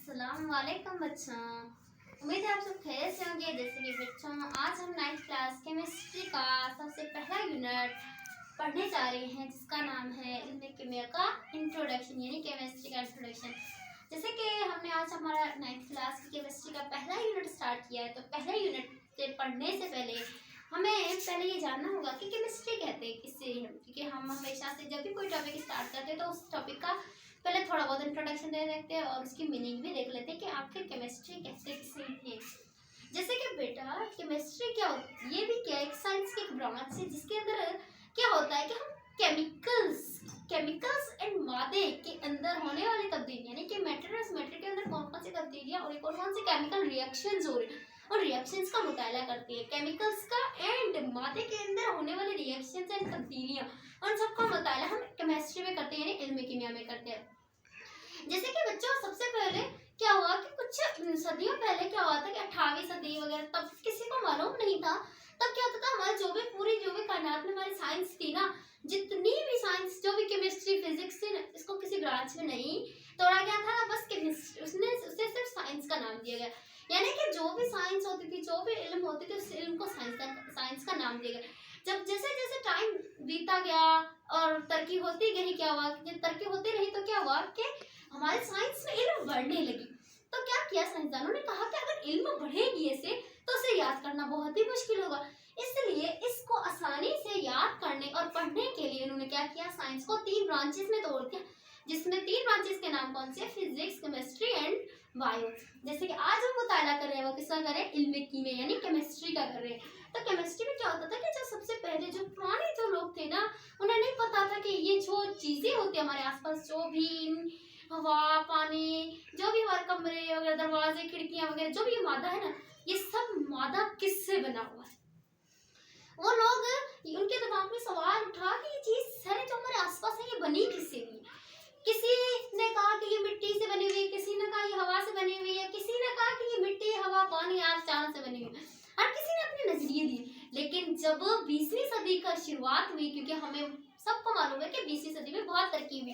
अस्सलाम वालेकुम बच्चों। उम्मीद है आप सब खैरियत से होंगे। जैसे कि बच्चों, आज हम 9th क्लास केमिस्ट्री का सबसे पहला यूनिट पढ़ने जा रहे हैं, जिसका नाम है इल्म कीमिया का इंट्रोडक्शन, यानी केमिस्ट्री का इंट्रोडक्शन। जैसे कि हमने आज हमारा 9th क्लास की केमिस्ट्री का पहला यूनिट स्टार्ट किया है, तो पहले यूनिट से पढ़ने से पहले हमें पहले ये जानना होगा कि केमिस्ट्री कहते हैं किससे हैं, क्योंकि हम हमेशा से जब भी कोई टॉपिक स्टार्ट करते हैं तो उस टॉपिक का पहले थोड़ा बहुत इंट्रोडक्शन दे देते हैं और उसकी मीनिंग भी देख लेते हैं कि आखिर केमिस्ट्री कहते किसे हैं। जैसे कि बेटा, केमिस्ट्री क्या होती है? ये भी क्या एक साइंस की एक ब्रांच है, जिसके अंदर क्या होता है कि हम केमिकल्स एंड मादे के अंदर होने वाली तब्दीली, यानी कि मैटर के अंदर कौन कौन सी तब्दीलियां और कौन कौन सी केमिकल रिएक्शंस हो रही और रिएक्शंस का मुताला करती है। केमिकल्स का एंड मादे के अंदर होने वाले रिएक्शंस एंड तब्दीलियां, उन सबका मुताला हम केमिस्ट्री में करते हैं, यानी इल्म कीमिया में करते हैं। जैसे कि बच्चों, सबसे पहले क्या हुआ कि कुछ सदियों पहले क्या हुआ था कि 18वीं सदी वगैरह, तब किसी को मालूम नहीं था। तब क्या होता था, हमारे जो भी कायनात में हमारी साइंस थी ना, जितनी भी साइंस, जो भी केमिस्ट्री फिजिक्स थी ना, इसको किसी ब्रांच में नहीं तोड़ा गया था, बस केमिस्ट्री उसे सिर्फ साइंस का नाम दिया गया। यानी कि जो भी साइंस होती थी, जो भी इल्म होती थी, उस इल्म को साइंस का नाम दिया गया। जब जैसे जैसे टाइम बीता गया और तरक्की होती गई, क्या हुआ, जब तरक्की होती रही तो क्या हुआ कि हमारे साइंस में इल्म बढ़ने लगी। तो क्या किया साइंसदानों ने, कहा कि अगर इल्म बढ़ेगी ऐसे तो उसे याद करना बहुत ही मुश्किल होगा, इसलिए इसको आसानी से याद करने और पढ़ने के लिए उन्होंने क्या किया, साइंस को 3 ब्रांचेस में तोड़ दिया, जिसमें 3 ब्रांचेस के नाम कौन से, फिजिक्स, केमिस्ट्री एंड बायो। जैसे कि आज हम मुताला कर रहे हैं वो किसका कर रहे हैं, इल्म कीमिया यानी केमिस्ट्री का कर रहे हैं। तो केमिस्ट्री में क्या होता था कि जो सबसे पहले जो पुराने जो लोग थे ना, उन्हें नहीं पता था कि ये जो चीजें होती है हमारे आसपास, जो भी हवा, पानी, जो भी हमारे कमरे वगैरह, दरवाजे, खिड़कियां वगैरह, जो भी ये मादा है ना, ये सब मादा किससे बना हुआ है। वो लोग, उनके दिमाग में सवाल उठा कि ये चीज सारे जो हमारे आसपास है, ये बनी किससे हुई। किसी ने कहा कि ये मिट्टी से बनी हुई है, किसी ने कहा ये हवा से बनी हुई है, किसी ने कहा कि ये मिट्टी, हवा, पानी, आग, चांद से बनी हुई है। हर किसी ने अपने नजरिए दिए। लेकिन जब 20वीं सदी का शुरुआत हुई, क्योंकि हमें सबको मालूम है कि 20वीं सदी में बहुत तरक्की हुई,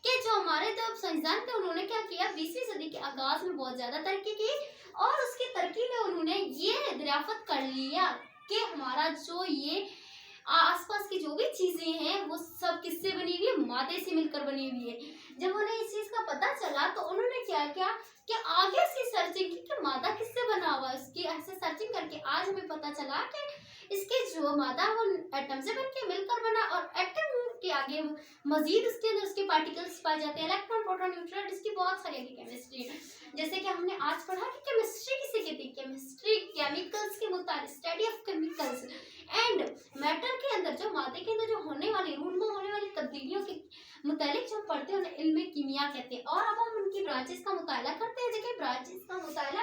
कि जो हमारे जो साइंसदान थे, उन्होंने क्या किया, 20वीं सदी के आगाज में बहुत ज्यादा तरक्की की और उसकी तरक्की में उन्होंने ये दरियाफ्त कर लिया कि हमारा जो ये आसपास की जो भी चीजें हैं वो सब किससे बनी हुई है, मादे से मिलकर बनी हुई है। जब उन्हें इस चीज का पता चला तो उन्होंने क्या किया कि आगे इसकी सर्चिंग की कि मादा किससे बना हुआ है। उसकी ऐसे सर्चिंग करके आज हमें पता चला कि इसके जो मादा वो एटम से बनके मिलकर बना, और एटम के आगे मजीद उसके अंदर उसके पार्टिकल्स पाए जाते हैं, इलेक्ट्रॉन, प्रोटॉन, न्यूट्रॉन, इसकी बहुत सारी केमिस्ट्री है। जैसे कि हमने आज पढ़ा कि केमिस्ट्री किसे कहती है, केमिस्ट्री केमिकल्स के मुताबिक study of chemicals and matter के अंदर, जो मादे के अंदर जो होने वाली रूल में होने वाली तब्दीलियों के मुतालिक जो पढ़ते हैं उन्हें इल्म कीमिया कहते हैं। और अब हम उनकी ब्रांचेस का मुताला करते हैं। देखिए, ब्रांचेस का मुताला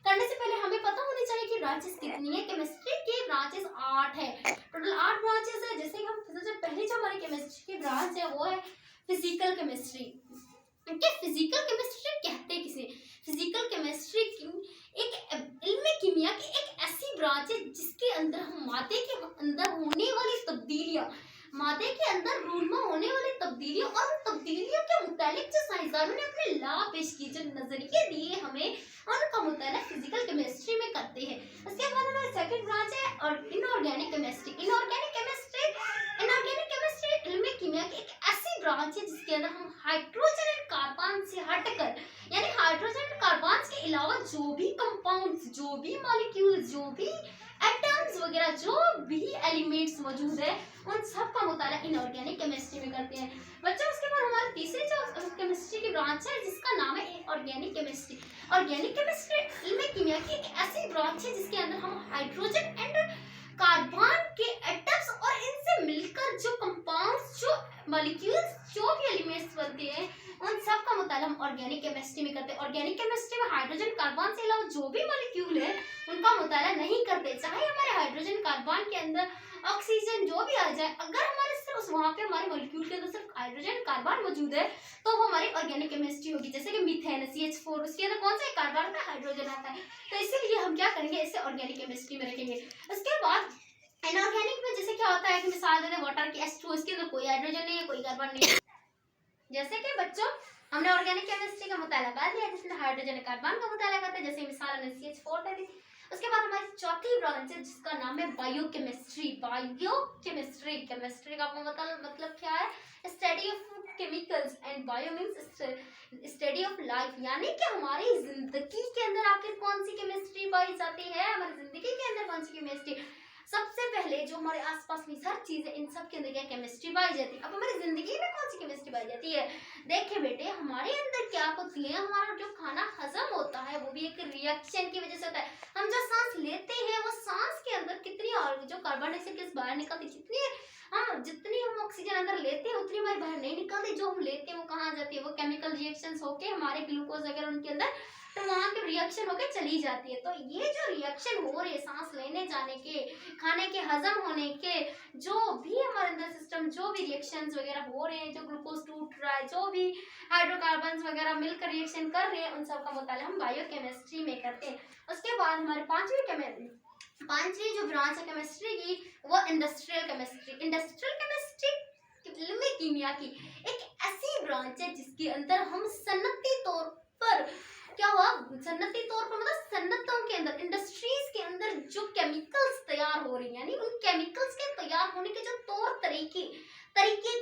करने से पहले हमें पता होनी चाहिए कि ब्रांचेस कितनी है। केमिस्ट्री की ब्रांचेस 8 है, टोटल 8 ब्रांचेस है। जैसे कि हम सबसे पहली जो हमारी केमिस्ट्री की ब्रांच है वो है फिजिकल केमिस्ट्री। फिजिकल केमिस्ट्री कहते हैं किसे, फिजिकल केमिस्ट्री एक इल्म कीमिया की एक ऐसी ब्रांच है जिसके अंदर हम मादे के अंदर होने वाली तब्दीलियां, मादे के अंदर रूल में होने वाली तब्दीलियों और तब्दीलियों के मुतालिक जो साइंसदानों ने अपने ला पेश किए, जो नजरिए दिए हमें, उनका मुताला फिजिकल केमिस्ट्री में करते हैं। उसके बाद हमारी सेकंड ब्रांच है और इनऑर्गेनिक केमिस्ट्री। इनऑर्गेनिक केमिस्ट्री इल्म कीमिया की एक ऐसी ब्रांच है जिसके अंदर हम हाइड्रोजन एंड कार्बन से हटकर, यानी हाइड्रोजन एंड कार्बन के अलावा जो भी कंपाउंड्स, जो भी मॉलिक्यूल्स, जो भी एटम्स वगैरह, जो भी एलिमेंट्स मौजूद है, उन सब का मुताला इनऑर्गेनिक केमिस्ट्री में करते हैं बच्चों। उसके बाद हमारी तीसरी जो केमिस्ट्री की ब्रांच है जिसका नाम है ऑर्गेनिक केमिस्ट्री। ऑर्गेनिक केमिस्ट्री इल्म कीमिया की एक ऐसी ब्रांच है जिसके अंदर हम हाइड्रोजन एंड कार्बन के एटम्स और इनसे मिलकर जो कंपाउंड्स, जो मॉलिक्यूल्स, जो भी एलिमेंट्स बनते हैं, उन सब का मुताला हम ऑर्गेनिक केमिस्ट्री में करते हैं। ऑर्गेनिक केमिस्ट्री में हाइड्रोजन कार्बन से अलावा जो भी मॉलिक्यूल है उनका मुताला नहीं करते। चाहे हमारे हाइड्रोजन कार्बन के अंदर ऑक्सीजन जो भी आ जाए, अगर हमारे सिर्फ वहाँ पे हमारे मॉलिक्यूल के अंदर सिर्फ हाइड्रोजन कार्बन मौजूद है तो वो हमारी ऑर्गेनिक केमिस्ट्री होगी। जैसे कि मीथेन CH4, उसके अंदर कौन सा कार्बन आता है, हाइड्रोजन आता है, तो इसीलिए हम क्या करेंगे, इसे ऑर्गेनिक केमिस्ट्री में रखेंगे। उसके बाद इनऑर्गेनिक में जैसे क्या होता है कि मिसाल देते हैं वाटर की H2, इसके अंदर कोई हाइड्रोजन नहीं है, कोई कार्बन नहीं है। जैसे कि बच्चों हमने ऑर्गेनिक केमिस्ट्री का मुताला कर लिया जिसमें हाइड्रोजन कार्बन का मुताला करते हैं, जैसे मिसाल NaCH4 दे दी। उसके बाद हमारी चौथी ब्रांच है जिसका नाम है बायोकेमिस्ट्री। बायोकेमिस्ट्री, केमिस्ट्री का मतलब क्या है? Study of chemicals and bio means study of life, यानी कि हमारी जिंदगी के अंदर आखिर कौन सी केमिस्ट्री पाई जाती है, हमारी जिंदगी के अंदर कौन सी केमिस्ट्री। सबसे पहले जो हमारे आसपास में हर चीज है इन सब के अंदर क्या केमिस्ट्री पाई जाती है। अब हमारी जिंदगी में कौन सी केमिस्ट्री पाई जाती है? देखिए बेटे, हमारे अंदर क्या होती है, हमारा जो खाना हजम होता है वो भी एक रिएक्शन की वजह से होता है। हम जो सांस लेते हैं वो सांस के अंदर कितनी और जो कार्बन डाइऑक्साइड गैस बाहर निकलती, जितनी हम ऑक्सीजन अंदर लेते हैं उतनी हमारी बाहर नहीं निकलती। जो हम लेते हैं वो कहाँ जाती है? वो केमिकल रिएक्शंस होके हमारे ग्लूकोज वगैरह उनके अंदर, तो वहाँ के रिएक्शन होके चली जाती है। तो ये जो रिएक्शन हो रही है सांस लेने जाने के, खाने के हजम होने के, जो भी हमारे अंदर सिस्टम जो भी रिएक्शंस वगैरह हो रहे हैं, जो ग्लूकोज टूट रहा है, जो भी हाइड्रोकार्बन्स वगैरह मिलकर रिएक्शन कर रहे हैं, उन सब का मुताला हम बायोकेमिस्ट्री में करते हैं। उसके बाद हमारे पांचवी जो ब्रांच है केमिस्ट्री की वो इंडस्ट्रियल केमिस्ट्री। इंडस्ट्रियल केमिस्ट्री में कीमिया की एक ऐसी ब्रांच है जिसके अंदर हम सन्नती तौर पर क्या हुआ, सन्नती तौर पर मतलब सन्नतों के अंदर, इंडस्ट्रीज के अंदर जो केमिकल्स तैयार हो रही है, यानी उन केमिकल्स के तैयार होने के जो तौर तरीके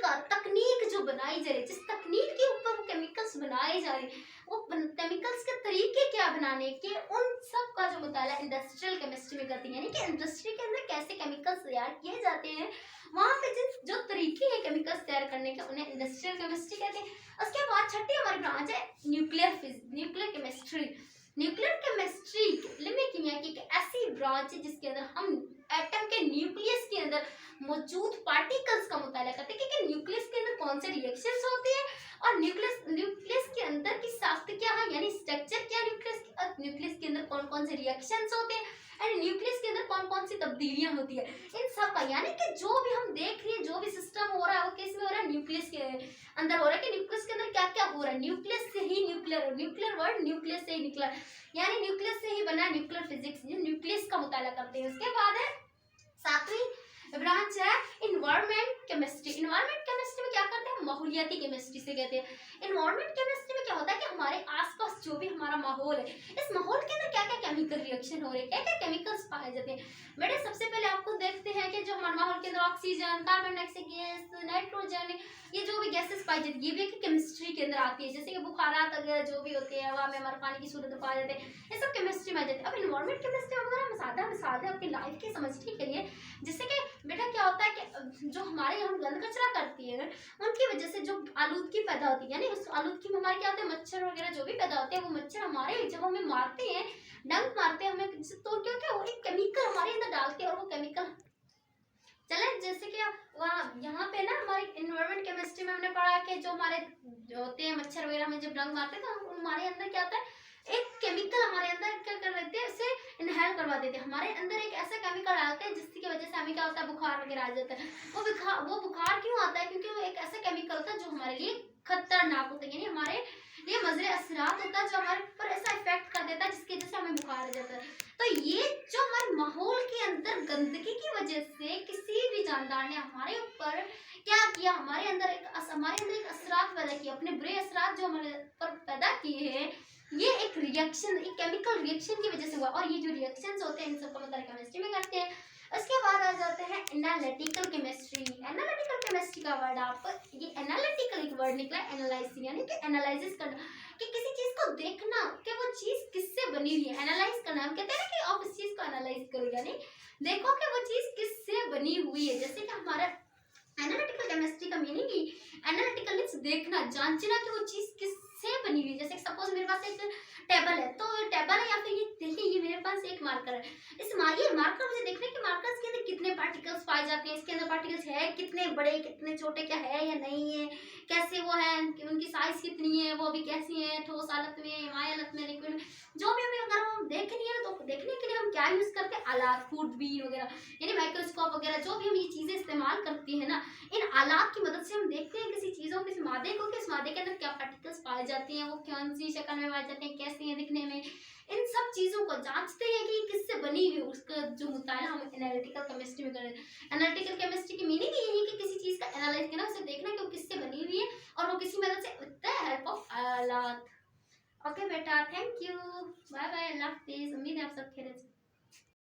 का तकनीक जो बनाई जा रही है, जिस तकनीक के ऊपर वो केमिकल्स बनाए जा रहे हैं, वो केमिकल्स के तरीके क्या बनाने के, उन सब का जो मुताला इंडस्ट्रियल केमिस्ट्री में करती है। यानी कि इंडस्ट्री के अंदर कैसे केमिकल्स तैयार किए जाते हैं, वहाँ पे जो तरीके हैं केमिकल्स तैयार करने के, उन्हें इंडस्ट्रियल केमिस्ट्री कहते हैं। उसके बाद छठी हमारी ब्रांच है न्यूक्लियर केमिस्ट्री। न्यूक्लियर केमिस्ट्री में कीमिया की एक ऐसी ब्रांच है जिसके अंदर हम एटम के न्यूक्लियस के अंदर मौजूद पार्टिकल्स का मुताला करते हैं कि न्यूक्लियस के अंदर कौन से रिएक्शंस होते हैं और न्यूक्लियस के अंदर की साख्त क्या है, यानी स्ट्रक्चर क्या है न्यूक्लियस के अंदर कौन कौन से रिएक्शंस होते हैं एंड न्यूक्लियस के अंदर कौन कौन सी तब्दीलियां होती है, इन सब का। यानी कि जो भी हम देख रहे हैं, जो भी सिस्टम हो रहा है वो किस में हो रहा है? न्यूक्लियस के अंदर हो रहा है। कि न्यूक्लियस के अंदर क्या क्या हो रहा है, न्यूक्लियस से ही न्यूक्लियर वर्ड न्यूक्लियस से ही निकला, यानी न्यूक्लियस से ही बना न्यूक्लियर फिजिक्स, न्यूक्लियस का मुताला करते हैं। उसके बाद है सातवीं ब्रांच है इन्वायरमेंट केमिस्ट्री। इन्वायरमेंट केमिस्ट्री में क्या करते हैं? माहौलियाती केमिस्ट्री से कहते हैं। इन्वायरमेंट केमिस्ट्री में क्या होता है कि हमारे आसपास जो भी हमारा माहौल है, इस माहौल के अंदर क्या क्या केमिकल रिएक्शन हो रहे हैं, क्या क्या केमिकल्स पाए जाते हैं। बेटे सबसे पहले आपको देखते हैं कि जो हमारे माहौल के अंदर oxygen, carbon dioxide gas, nitrogen, ये जो भी गैसेस पाई जाती है, ये भी एक केमिस्ट्री के अंदर आती है। जैसे कि बुखारात वगैरह जो भी होते हैं, हवा में हमारे पानी की सूरत में पाए जाते हैं, ये सब केमिस्ट्री में आ जाते हैं। अब इन्वायरमेंट केमिस्ट्री अगर हम सादा मिसाल दें अपनी लाइफ की समझने के लिए, जिससे कि बेटा क्या होता है कि जो हमारे हम गंद कचरा करती है उनकी वजह से जो आलूदगी पैदा होती है, यानी उस आलूदगी में हमारे क्या होते हैं, मच्छर वगैरह जो भी पैदा होते हैं, वो मच्छर हमारे जब हमें मारते हैं, डंक मारते हैं हमें, तो क्या क्या वो एक केमिकल हमारे अंदर डालते हैं और वो केमिकल चले। जैसे कि वहाँ यहाँ पे ना हमारी इन्वायरमेंट केमिस्ट्री में हमने पढ़ा कि जो हमारे जो होते हैं मच्छर वगैरह में जब डंक मारते हैं तो हमारे अंदर क्या होता है, एक केमिकल हमारे अंदर क्या कर देते हैं, उसे इनहेल करवा देते हैं, हमारे अंदर एक ऐसा केमिकल डालते हैं जिसकी वजह से हमें क्या होता है, बुखार वगैरह आ जाता है। वो बुखार क्यों आता है? क्योंकि वो एक ऐसा केमिकल होता है जो हमारे लिए खतरनाक होता है, यानी हमारे लिए मजरे असरात होता है, जो हमारे पर ऐसा इफेक्ट कर देता है जिसकी वजह से हमें बुखार आ जाता है। तो ये जो हमारे माहौल के अंदर गंदगी की वजह से किसी भी जानदार ने हमारे ऊपर क्या किया, हमारे अंदर एक असरात पैदा किए, अपने बुरे असरात जो हमारे पर पैदा किए हैं, ये एक रिएक्शन, एक केमिकल रिएक्शन की वजह से हुआ। और ये जो रिएक्शंस होते हैं इन सबका मतलब केमिस्ट्री में करते हैं। उसके बाद आ जाते हैं एनालिटिकल केमिस्ट्री। एनालिटिकल केमिस्ट्री का वर्ड आपको, ये एनालिटिकल एक वर्ड निकला है एनालाइसिस, यानी कि एनालिसिस करना, कि किसी चीज को देखना कि वो चीज किससे बनी हुई है। एनालाइज करना, हम कहते हैं ना कि आप इस चीज को एनालाइज करो, यानी देखो कि वो चीज किससे बनी हुई है। जैसे कि हमारा एनालिटिकल केमिस्ट्री का मीनिंग ही एनालिटिकल मींस देखना, जांचना कि वो चीज किससे बनी हुई है। जैसे सपोज मेरे पास एक टेबल है, तो टेबल है या फिर ये देखिए ये मेरे पास एक मार्कर है, ये मार्कर मुझे देखना है कि मार्कर्स के अंदर कितने पार्टिकल्स पाए जाते हैं, इसके अंदर पार्टिकल्स है कितने बड़े कितने छोटे, क्या है या नहीं है, कैसे वो है, उनकी साइज कितनी है, वो भी कैसी है, ठोस हालत में, माय हालत में, लिक्विड में, जो भी हमें अगर हम देखनी है तो देखने के लिए हम क्या यूज करते हैं, आलात, खुर्दबीन वगैरह, यानी माइक्रोस्कोप वगैरह, जो भी हम ये चीजें इस्तेमाल करती है ना, इन आलात की मदद से हम देखते हैं किसी चीजों, किसी मादे को, कि इस मादे के अंदर क्या पार्टिकल्स पाए जाते हैं, वो कौन सी शक्ल में पाए जाते हैं, कैसे हैं दिखने में, इन सब चीजों को जांचते हैं कि किससे बनी हुई है उसका जो मुताला हम एनालिटिकल केमिस्ट्री में कर रहे हैं। एनालिटिकल केमिस्ट्री की मीनिंग यही है कि किसी चीज का एनालाइज करना, उसे देखना कि वो किससे बनी हुई है और वो किसी मदद से विद द हेल्प ऑफ आलात। ओके बेटा, थैंक यू, बाय बाय, अल्लाह हाफिज। उम्मीद है आप सब खैरियत से